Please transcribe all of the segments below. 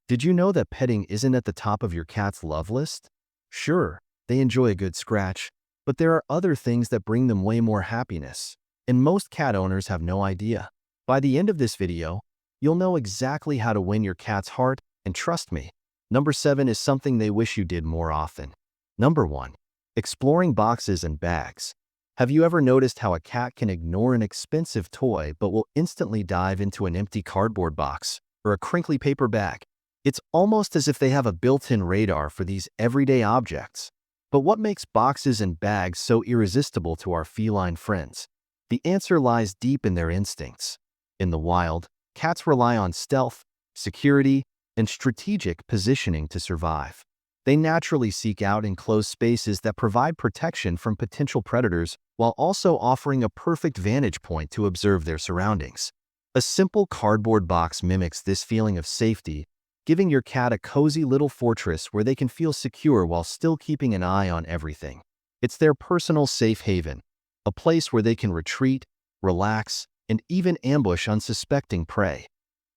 Did you know that petting isn't at the top of your cat's love list? Sure, they enjoy a good scratch, but there are other things that bring them way more happiness, and most cat owners have no idea. By the end of this video, you'll know exactly how to win your cat's heart, and trust me, number 7 is something they wish you did more often. Number 1. Exploring boxes and bags. Have you ever noticed how a cat can ignore an expensive toy but will instantly dive into an empty cardboard box or a crinkly paper bag? It's almost as if they have a built-in radar for these everyday objects. But what makes boxes and bags so irresistible to our feline friends? The answer lies deep in their instincts. In the wild, cats rely on stealth, security, and strategic positioning to survive. They naturally seek out enclosed spaces that provide protection from potential predators while also offering a perfect vantage point to observe their surroundings. A simple cardboard box mimics this feeling of safety, giving your cat a cozy little fortress where they can feel secure while still keeping an eye on everything. It's their personal safe haven, a place where they can retreat, relax, and even ambush unsuspecting prey,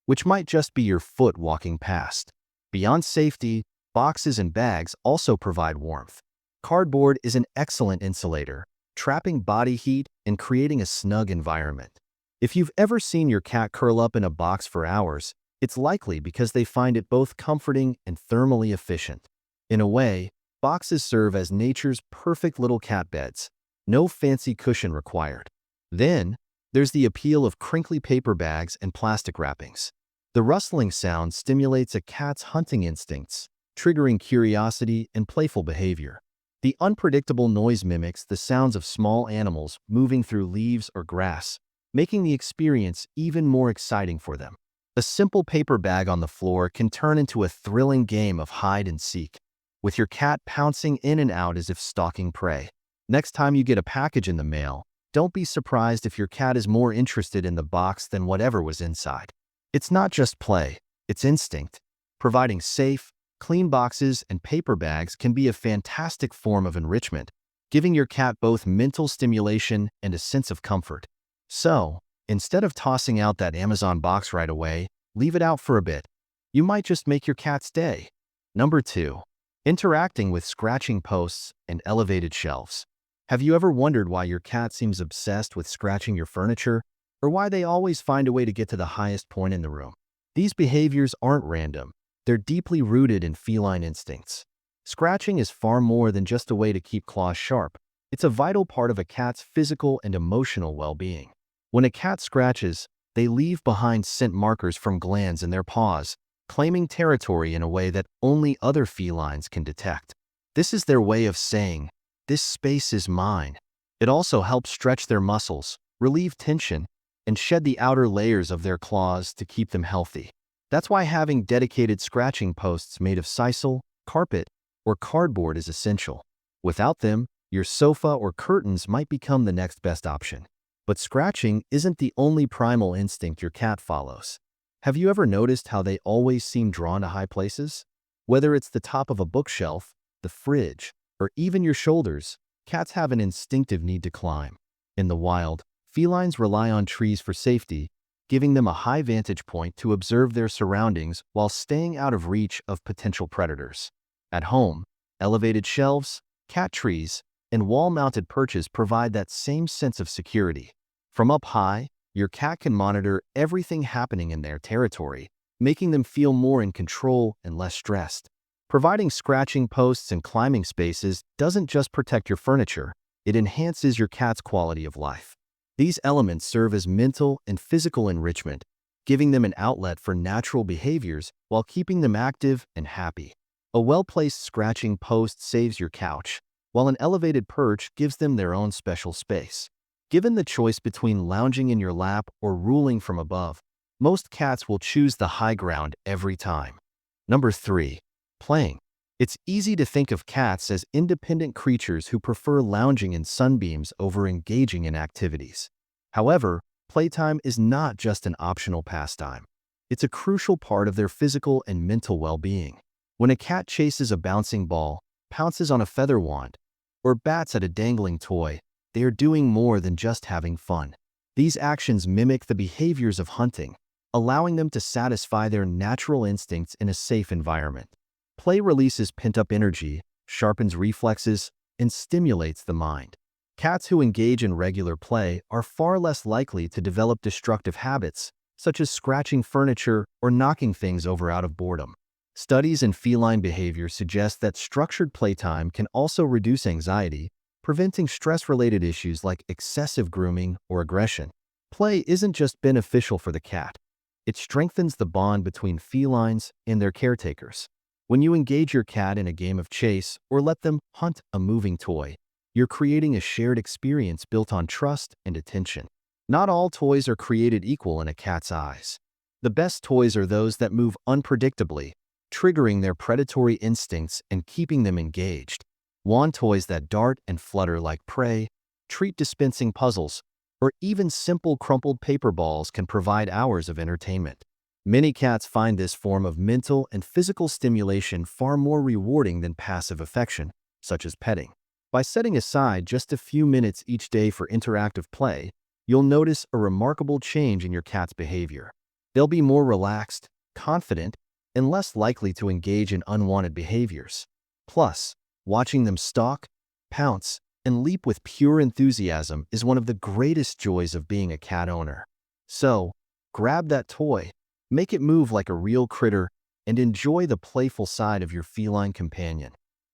which might just be your foot walking past. Beyond safety, boxes and bags also provide warmth. Cardboard is an excellent insulator, trapping body heat and creating a snug environment. If you've ever seen your cat curl up in a box for hours, it's likely because they find it both comforting and thermally efficient. In a way, boxes serve as nature's perfect little cat beds. No fancy cushion required. Then, there's the appeal of crinkly paper bags and plastic wrappings. The rustling sound stimulates a cat's hunting instincts, triggering curiosity and playful behavior. The unpredictable noise mimics the sounds of small animals moving through leaves or grass, making the experience even more exciting for them. A simple paper bag on the floor can turn into a thrilling game of hide and seek, with your cat pouncing in and out as if stalking prey. Next time you get a package in the mail, don't be surprised if your cat is more interested in the box than whatever was inside. It's not just play, it's instinct. Providing safe, clean boxes and paper bags can be a fantastic form of enrichment, giving your cat both mental stimulation and a sense of comfort. So, instead of tossing out that Amazon box right away, leave it out for a bit. You might just make your cat's day. Number 2. Interacting with scratching posts and elevated shelves. Have you ever wondered why your cat seems obsessed with scratching your furniture, or why they always find a way to get to the highest point in the room? These behaviors aren't random. They're deeply rooted in feline instincts. Scratching is far more than just a way to keep claws sharp. It's a vital part of a cat's physical and emotional well-being. When a cat scratches, they leave behind scent markers from glands in their paws, claiming territory in a way that only other felines can detect. This is their way of saying, "This space is mine." It also helps stretch their muscles, relieve tension, and shed the outer layers of their claws to keep them healthy. That's why having dedicated scratching posts made of sisal, carpet, or cardboard is essential. Without them, your sofa or curtains might become the next best option. But scratching isn't the only primal instinct your cat follows. Have you ever noticed how they always seem drawn to high places? Whether it's the top of a bookshelf, the fridge, or even your shoulders, cats have an instinctive need to climb. In the wild, felines rely on trees for safety, giving them a high vantage point to observe their surroundings while staying out of reach of potential predators. At home, elevated shelves, cat trees, and wall-mounted perches provide that same sense of security. From up high, your cat can monitor everything happening in their territory, making them feel more in control and less stressed. Providing scratching posts and climbing spaces doesn't just protect your furniture, it enhances your cat's quality of life. These elements serve as mental and physical enrichment, giving them an outlet for natural behaviors while keeping them active and happy. A well-placed scratching post saves your couch, while an elevated perch gives them their own special space. Given the choice between lounging in your lap or ruling from above, most cats will choose the high ground every time. Number 3. Playing. It's easy to think of cats as independent creatures who prefer lounging in sunbeams over engaging in activities. However, playtime is not just an optional pastime. It's a crucial part of their physical and mental well-being. When a cat chases a bouncing ball, pounces on a feather wand, or bats at a dangling toy, they are doing more than just having fun. These actions mimic the behaviors of hunting, allowing them to satisfy their natural instincts in a safe environment. Play releases pent-up energy, sharpens reflexes, and stimulates the mind. Cats who engage in regular play are far less likely to develop destructive habits, such as scratching furniture or knocking things over out of boredom. Studies in feline behavior suggest that structured playtime can also reduce anxiety, preventing stress-related issues like excessive grooming or aggression. Play isn't just beneficial for the cat. It strengthens the bond between felines and their caretakers. When you engage your cat in a game of chase or let them hunt a moving toy, you're creating a shared experience built on trust and attention. Not all toys are created equal in a cat's eyes. The best toys are those that move unpredictably, triggering their predatory instincts and keeping them engaged. Wand toys that dart and flutter like prey, treat dispensing puzzles, or even simple crumpled paper balls can provide hours of entertainment. Many cats find this form of mental and physical stimulation far more rewarding than passive affection, such as petting. By setting aside just a few minutes each day for interactive play, you'll notice a remarkable change in your cat's behavior. They'll be more relaxed, confident, and less likely to engage in unwanted behaviors. Plus, watching them stalk, pounce, and leap with pure enthusiasm is one of the greatest joys of being a cat owner. So, grab that toy, make it move like a real critter, and enjoy the playful side of your feline companion.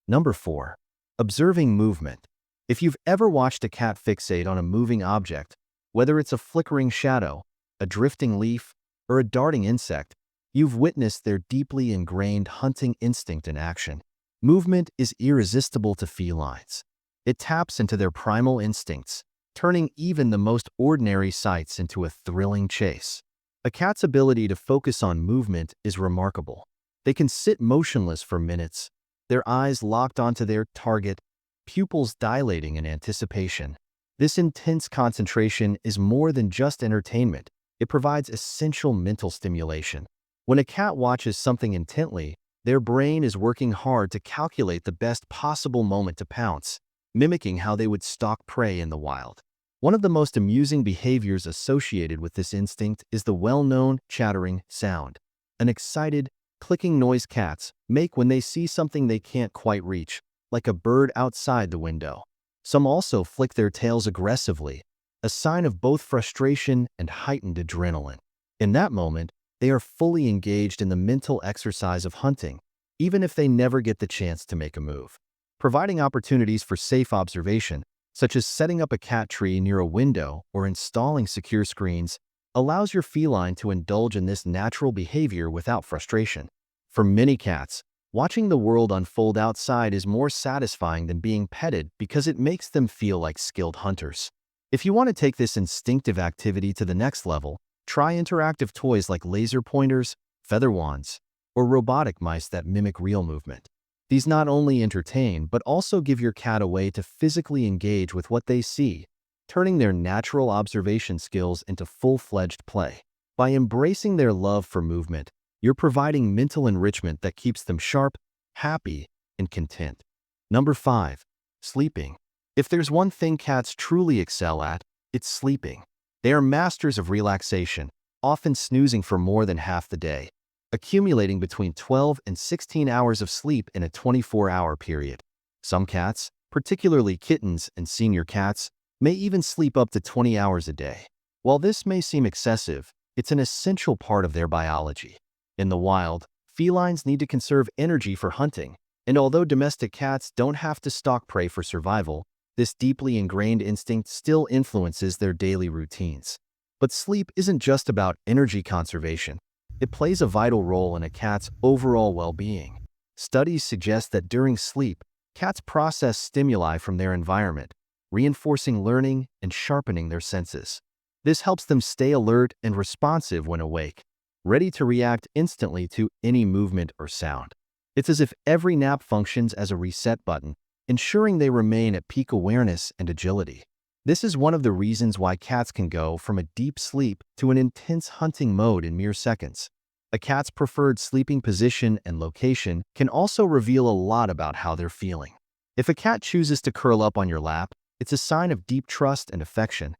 Number 4. Observing movement. If you've ever watched a cat fixate on a moving object, whether it's a flickering shadow, a drifting leaf, or a darting insect, you've witnessed their deeply ingrained hunting instinct in action. Movement is irresistible to felines. It taps into their primal instincts, turning even the most ordinary sights into a thrilling chase. A cat's ability to focus on movement is remarkable. They can sit motionless for minutes, their eyes locked onto their target, pupils dilating in anticipation. This intense concentration is more than just entertainment. It provides essential mental stimulation. When a cat watches something intently, their brain is working hard to calculate the best possible moment to pounce, mimicking how they would stalk prey in the wild. One of the most amusing behaviors associated with this instinct is the well-known chattering sound, an excited, clicking noise cats make when they see something they can't quite reach, like a bird outside the window. Some also flick their tails aggressively, a sign of both frustration and heightened adrenaline. In that moment, they are fully engaged in the mental exercise of hunting, even if they never get the chance to make a move. Providing opportunities for safe observation, such as setting up a cat tree near a window or installing secure screens, allows your feline to indulge in this natural behavior without frustration. For many cats, watching the world unfold outside is more satisfying than being petted because it makes them feel like skilled hunters. If you want to take this instinctive activity to the next level, try interactive toys like laser pointers, feather wands, or robotic mice that mimic real movement. These not only entertain but also give your cat a way to physically engage with what they see, turning their natural observation skills into full-fledged play. By embracing their love for movement, you're providing mental enrichment that keeps them sharp, happy, and content. Number 5. Sleeping. If there's one thing cats truly excel at, it's sleeping. They are masters of relaxation, often snoozing for more than half the day, accumulating between 12 and 16 hours of sleep in a 24-hour period. Some cats, particularly kittens and senior cats, may even sleep up to 20 hours a day. While this may seem excessive, it's an essential part of their biology. In the wild, felines need to conserve energy for hunting, and although domestic cats don't have to stalk prey for survival, this deeply ingrained instinct still influences their daily routines. But sleep isn't just about energy conservation. It plays a vital role in a cat's overall well-being. Studies suggest that during sleep, cats process stimuli from their environment, reinforcing learning and sharpening their senses. This helps them stay alert and responsive when awake, ready to react instantly to any movement or sound. It's as if every nap functions as a reset button, ensuring they remain at peak awareness and agility. This is one of the reasons why cats can go from a deep sleep to an intense hunting mode in mere seconds. A cat's preferred sleeping position and location can also reveal a lot about how they're feeling. If a cat chooses to curl up on your lap, it's a sign of deep trust and affection.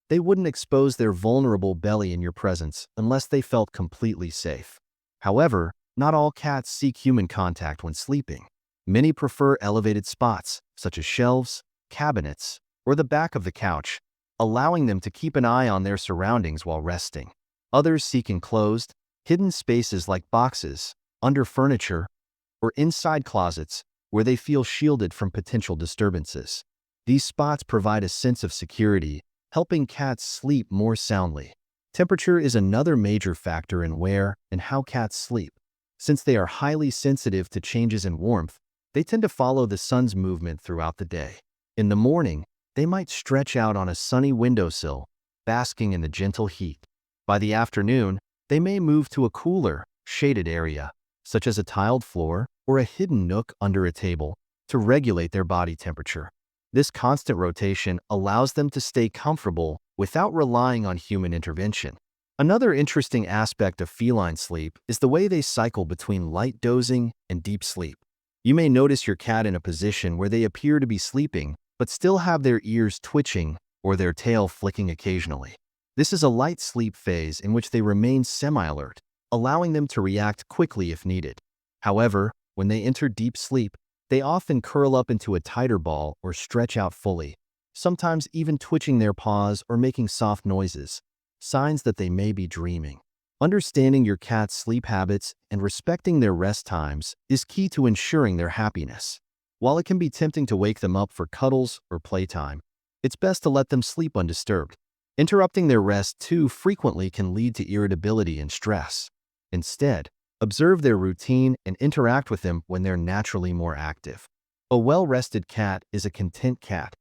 They wouldn't expose their vulnerable belly in your presence unless they felt completely safe. However, not all cats seek human contact when sleeping. Many prefer elevated spots, such as shelves, cabinets, or the back of the couch, allowing them to keep an eye on their surroundings while resting. Others seek enclosed, hidden spaces like boxes, under furniture, or inside closets where they feel shielded from potential disturbances. These spots provide a sense of security, helping cats sleep more soundly. Temperature is another major factor in where and how cats sleep. Since they are highly sensitive to changes in warmth, they tend to follow the sun's movement throughout the day. In the morning, they might stretch out on a sunny windowsill, basking in the gentle heat. By the afternoon, they may move to a cooler, shaded area, such as a tiled floor or a hidden nook under a table, to regulate their body temperature. This constant rotation allows them to stay comfortable without relying on human intervention. Another interesting aspect of feline sleep is the way they cycle between light dozing and deep sleep. You may notice your cat in a position where they appear to be sleeping, but still have their ears twitching or their tail flicking occasionally. This is a light sleep phase in which they remain semi-alert, allowing them to react quickly if needed. However, when they enter deep sleep, they often curl up into a tighter ball or stretch out fully, sometimes even twitching their paws or making soft noises, signs that they may be dreaming. Understanding your cat's sleep habits and respecting their rest times is key to ensuring their happiness. While it can be tempting to wake them up for cuddles or playtime, it's best to let them sleep undisturbed. Interrupting their rest too frequently can lead to irritability and stress. Instead, observe their routine and interact with them when they're naturally more active. A well-rested cat is a content cat,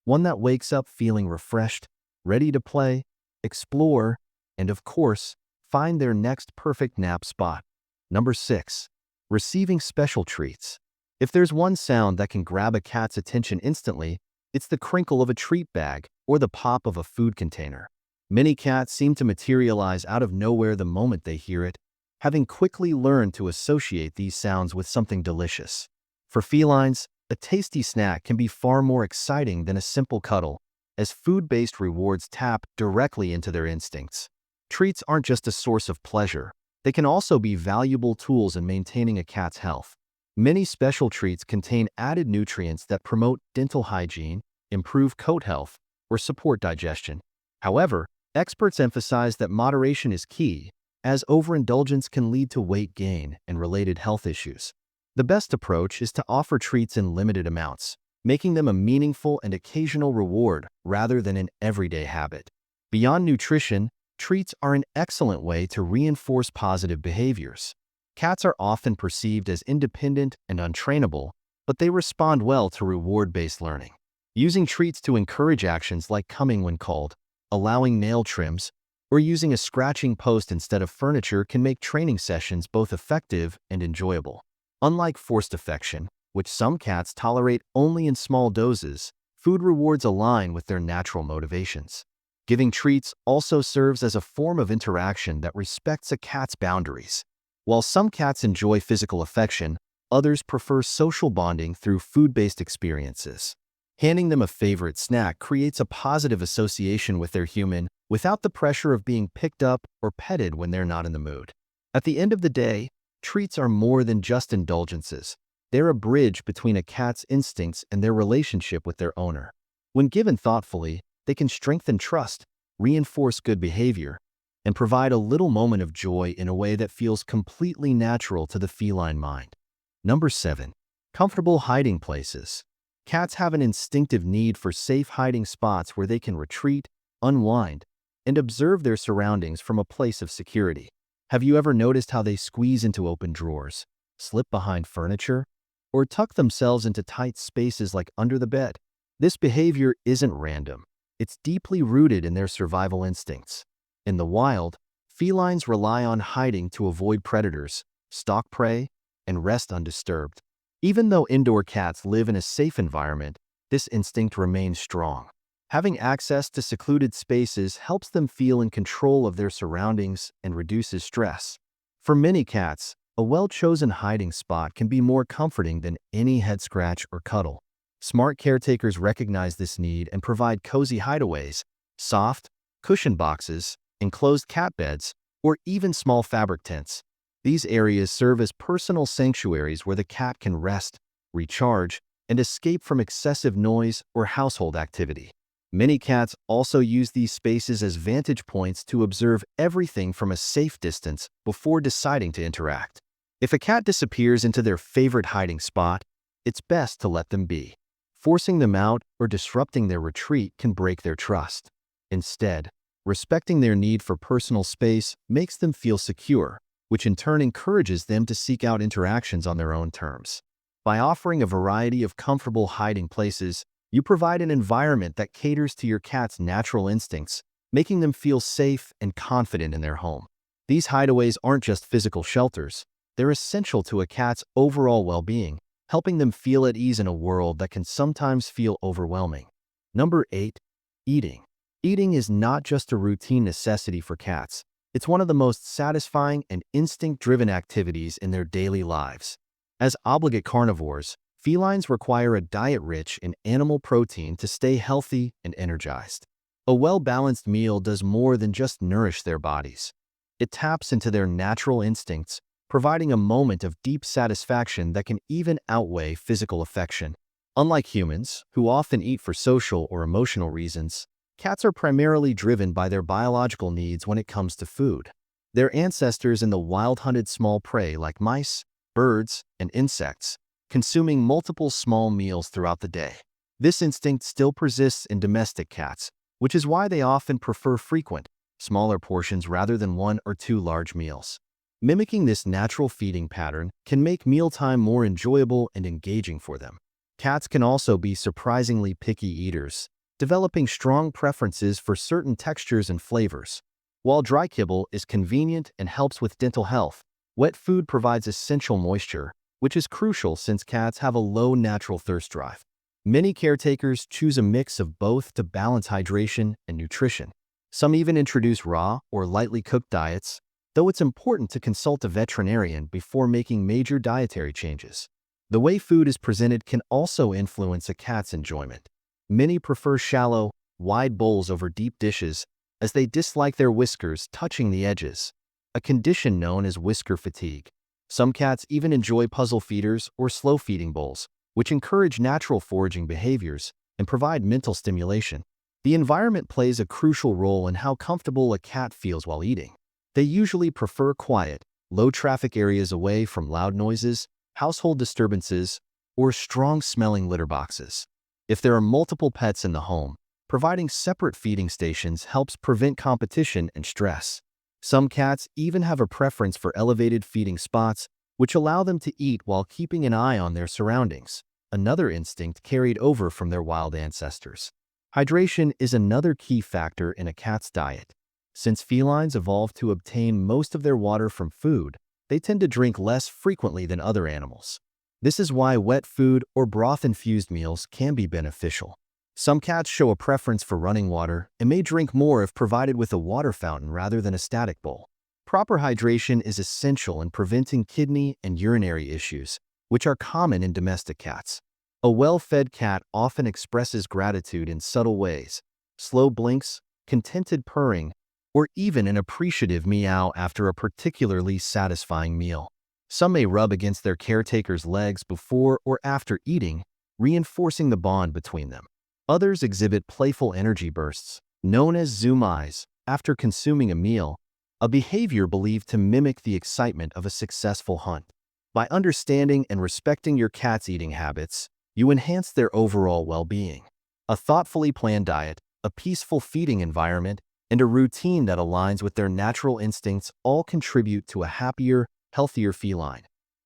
one that wakes up feeling refreshed, ready to play, explore, and of course, find their next perfect nap spot. Number 6. Receiving special treats. If there's one sound that can grab a cat's attention instantly, it's the crinkle of a treat bag or the pop of a food container. Many cats seem to materialize out of nowhere the moment they hear it, having quickly learned to associate these sounds with something delicious. For felines, a tasty snack can be far more exciting than a simple cuddle, as food-based rewards tap directly into their instincts. Treats aren't just a source of pleasure, they can also be valuable tools in maintaining a cat's health. Many special treats contain added nutrients that promote dental hygiene, improve coat health, or support digestion. However, experts emphasize that moderation is key, as overindulgence can lead to weight gain and related health issues. The best approach is to offer treats in limited amounts, making them a meaningful and occasional reward rather than an everyday habit. Beyond nutrition, treats are an excellent way to reinforce positive behaviors. Cats are often perceived as independent and untrainable, but they respond well to reward-based learning. Using treats to encourage actions like coming when called, allowing nail trims, or using a scratching post instead of furniture can make training sessions both effective and enjoyable. Unlike forced affection, which some cats tolerate only in small doses, food rewards align with their natural motivations. Giving treats also serves as a form of interaction that respects a cat's boundaries. While some cats enjoy physical affection, others prefer social bonding through food-based experiences. Handing them a favorite snack creates a positive association with their human without the pressure of being picked up or petted when they're not in the mood. At the end of the day, treats are more than just indulgences. They're a bridge between a cat's instincts and their relationship with their owner. When given thoughtfully, they can strengthen trust, reinforce good behavior, and provide a little moment of joy in a way that feels completely natural to the feline mind. Number 7. Comfortable hiding places. Cats have an instinctive need for safe hiding spots where they can retreat, unwind, and observe their surroundings from a place of security. Have you ever noticed how they squeeze into open drawers, slip behind furniture, or tuck themselves into tight spaces like under the bed? This behavior isn't random. It's deeply rooted in their survival instincts. In the wild, felines rely on hiding to avoid predators, stalk prey, and rest undisturbed. Even though indoor cats live in a safe environment, this instinct remains strong. Having access to secluded spaces helps them feel in control of their surroundings and reduces stress. For many cats, a well-chosen hiding spot can be more comforting than any head scratch or cuddle. Smart caretakers recognize this need and provide cozy hideaways, soft, cushioned boxes, enclosed cat beds, or even small fabric tents. These areas serve as personal sanctuaries where the cat can rest, recharge, and escape from excessive noise or household activity. Many cats also use these spaces as vantage points to observe everything from a safe distance before deciding to interact. If a cat disappears into their favorite hiding spot, it's best to let them be. Forcing them out or disrupting their retreat can break their trust. Instead, respecting their need for personal space makes them feel secure, which in turn encourages them to seek out interactions on their own terms. By offering a variety of comfortable hiding places, you provide an environment that caters to your cat's natural instincts, making them feel safe and confident in their home. These hideaways aren't just physical shelters, they're essential to a cat's overall well-being, helping them feel at ease in a world that can sometimes feel overwhelming. Number 8. Eating. Eating is not just a routine necessity for cats. It's one of the most satisfying and instinct-driven activities in their daily lives. As obligate carnivores, felines require a diet rich in animal protein to stay healthy and energized. A well-balanced meal does more than just nourish their bodies. It taps into their natural instincts, providing a moment of deep satisfaction that can even outweigh physical affection. Unlike humans, who often eat for social or emotional reasons, cats are primarily driven by their biological needs when it comes to food. Their ancestors in the wild hunted small prey like mice, birds, and insects, consuming multiple small meals throughout the day. This instinct still persists in domestic cats, which is why they often prefer frequent, smaller portions rather than one or two large meals. Mimicking this natural feeding pattern can make mealtime more enjoyable and engaging for them. Cats can also be surprisingly picky eaters, developing strong preferences for certain textures and flavors. While dry kibble is convenient and helps with dental health, wet food provides essential moisture, which is crucial since cats have a low natural thirst drive. Many caretakers choose a mix of both to balance hydration and nutrition. Some even introduce raw or lightly cooked diets, though it's important to consult a veterinarian before making major dietary changes. The way food is presented can also influence a cat's enjoyment. Many prefer shallow, wide bowls over deep dishes, as they dislike their whiskers touching the edges, a condition known as whisker fatigue. Some cats even enjoy puzzle feeders or slow feeding bowls, which encourage natural foraging behaviors and provide mental stimulation. The environment plays a crucial role in how comfortable a cat feels while eating. They usually prefer quiet, low-traffic areas away from loud noises, household disturbances, or strong-smelling litter boxes. If there are multiple pets in the home, providing separate feeding stations helps prevent competition and stress. Some cats even have a preference for elevated feeding spots, which allow them to eat while keeping an eye on their surroundings, another instinct carried over from their wild ancestors. Hydration is another key factor in a cat's diet. Since felines evolved to obtain most of their water from food, they tend to drink less frequently than other animals. This is why wet food or broth-infused meals can be beneficial. Some cats show a preference for running water and may drink more if provided with a water fountain rather than a static bowl. Proper hydration is essential in preventing kidney and urinary issues, which are common in domestic cats. A well-fed cat often expresses gratitude in subtle ways, slow blinks, contented purring, or even an appreciative meow after a particularly satisfying meal. Some may rub against their caretaker's legs before or after eating, reinforcing the bond between them. Others exhibit playful energy bursts, known as zoom eyes, after consuming a meal, a behavior believed to mimic the excitement of a successful hunt. By understanding and respecting your cat's eating habits, you enhance their overall well-being. A thoughtfully planned diet, a peaceful feeding environment, and a routine that aligns with their natural instincts all contribute to a happier, healthier feline,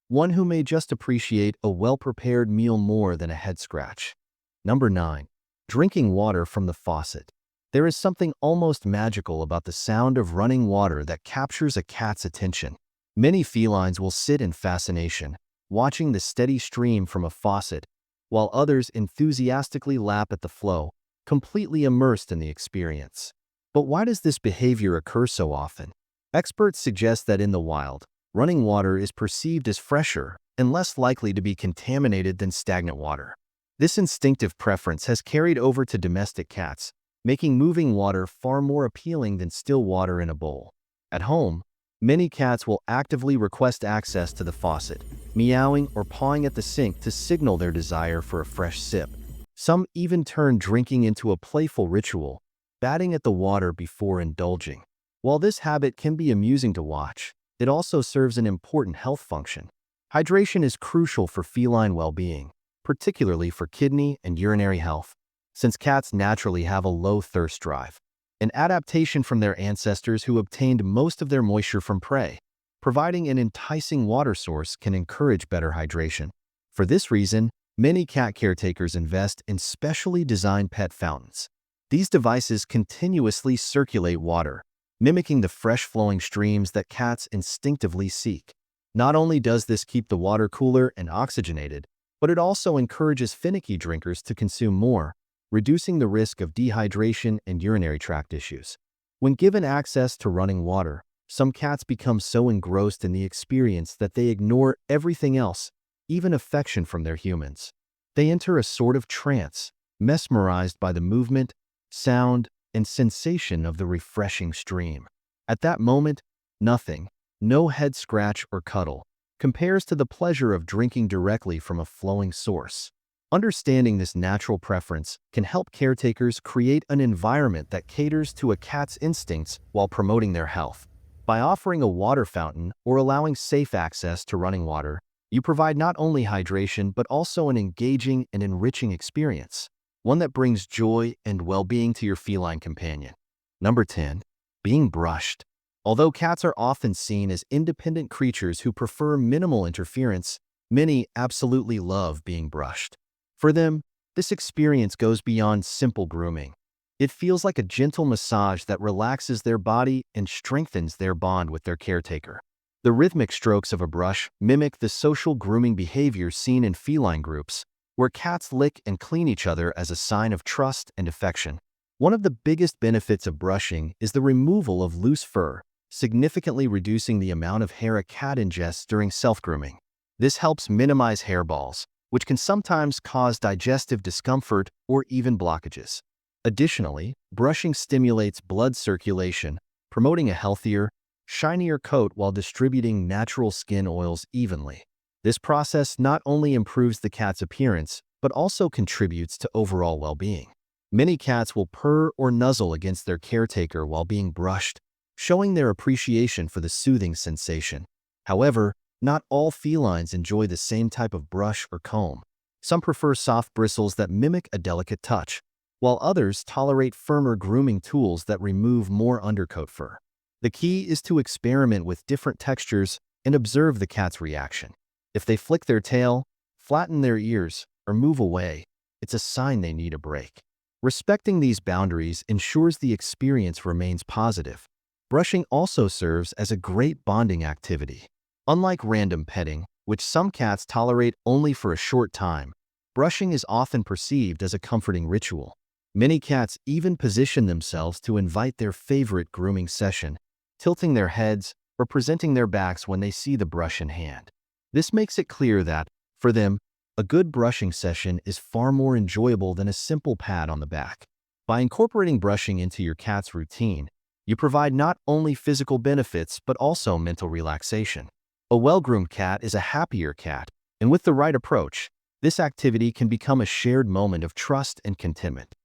one who may just appreciate a well-prepared meal more than a head scratch. Number 9. Drinking water from the faucet. There is something almost magical about the sound of running water that captures a cat's attention. Many felines will sit in fascination, watching the steady stream from a faucet, while others enthusiastically lap at the flow, completely immersed in the experience. But why does this behavior occur so often? Experts suggest that in the wild, running water is perceived as fresher and less likely to be contaminated than stagnant water. This instinctive preference has carried over to domestic cats, making moving water far more appealing than still water in a bowl. At home, many cats will actively request access to the faucet, meowing or pawing at the sink to signal their desire for a fresh sip. Some even turn drinking into a playful ritual, batting at the water before indulging. While this habit can be amusing to watch, it also serves an important health function. Hydration is crucial for feline well-being, particularly for kidney and urinary health, since cats naturally have a low thirst drive, an adaptation from their ancestors who obtained most of their moisture from prey. Providing an enticing water source can encourage better hydration. For this reason, many cat caretakers invest in specially designed pet fountains. These devices continuously circulate water, mimicking the fresh-flowing streams that cats instinctively seek. Not only does this keep the water cooler and oxygenated, but it also encourages finicky drinkers to consume more, reducing the risk of dehydration and urinary tract issues. When given access to running water, some cats become so engrossed in the experience that they ignore everything else, even affection from their humans. They enter a sort of trance, mesmerized by the movement, sound, and sensation of the refreshing stream. At that moment, nothing, no head scratch or cuddle, compares to the pleasure of drinking directly from a flowing source. Understanding this natural preference can help caretakers create an environment that caters to a cat's instincts while promoting their health. By offering a water fountain or allowing safe access to running water, you provide not only hydration but also an engaging and enriching experience, one that brings joy and well-being to your feline companion. Number 10. Being brushed. Although cats are often seen as independent creatures who prefer minimal interference, many absolutely love being brushed. For them, this experience goes beyond simple grooming. It feels like a gentle massage that relaxes their body and strengthens their bond with their caretaker. The rhythmic strokes of a brush mimic the social grooming behavior seen in feline groups, where cats lick and clean each other as a sign of trust and affection. One of the biggest benefits of brushing is the removal of loose fur, significantly reducing the amount of hair a cat ingests during self-grooming. This helps minimize hairballs, which can sometimes cause digestive discomfort or even blockages. Additionally, brushing stimulates blood circulation, promoting a healthier, shinier coat while distributing natural skin oils evenly. This process not only improves the cat's appearance, but also contributes to overall well-being. Many cats will purr or nuzzle against their caretaker while being brushed, showing their appreciation for the soothing sensation. However, not all felines enjoy the same type of brush or comb. Some prefer soft bristles that mimic a delicate touch, while others tolerate firmer grooming tools that remove more undercoat fur. The key is to experiment with different textures and observe the cat's reaction. If they flick their tail, flatten their ears, or move away, it's a sign they need a break. Respecting these boundaries ensures the experience remains positive. Brushing also serves as a great bonding activity. Unlike random petting, which some cats tolerate only for a short time, brushing is often perceived as a comforting ritual. Many cats even position themselves to invite their favorite grooming session, tilting their heads or presenting their backs when they see the brush in hand. This makes it clear that, for them, a good brushing session is far more enjoyable than a simple pat on the back. By incorporating brushing into your cat's routine, you provide not only physical benefits but also mental relaxation. A well-groomed cat is a happier cat, and with the right approach, this activity can become a shared moment of trust and contentment.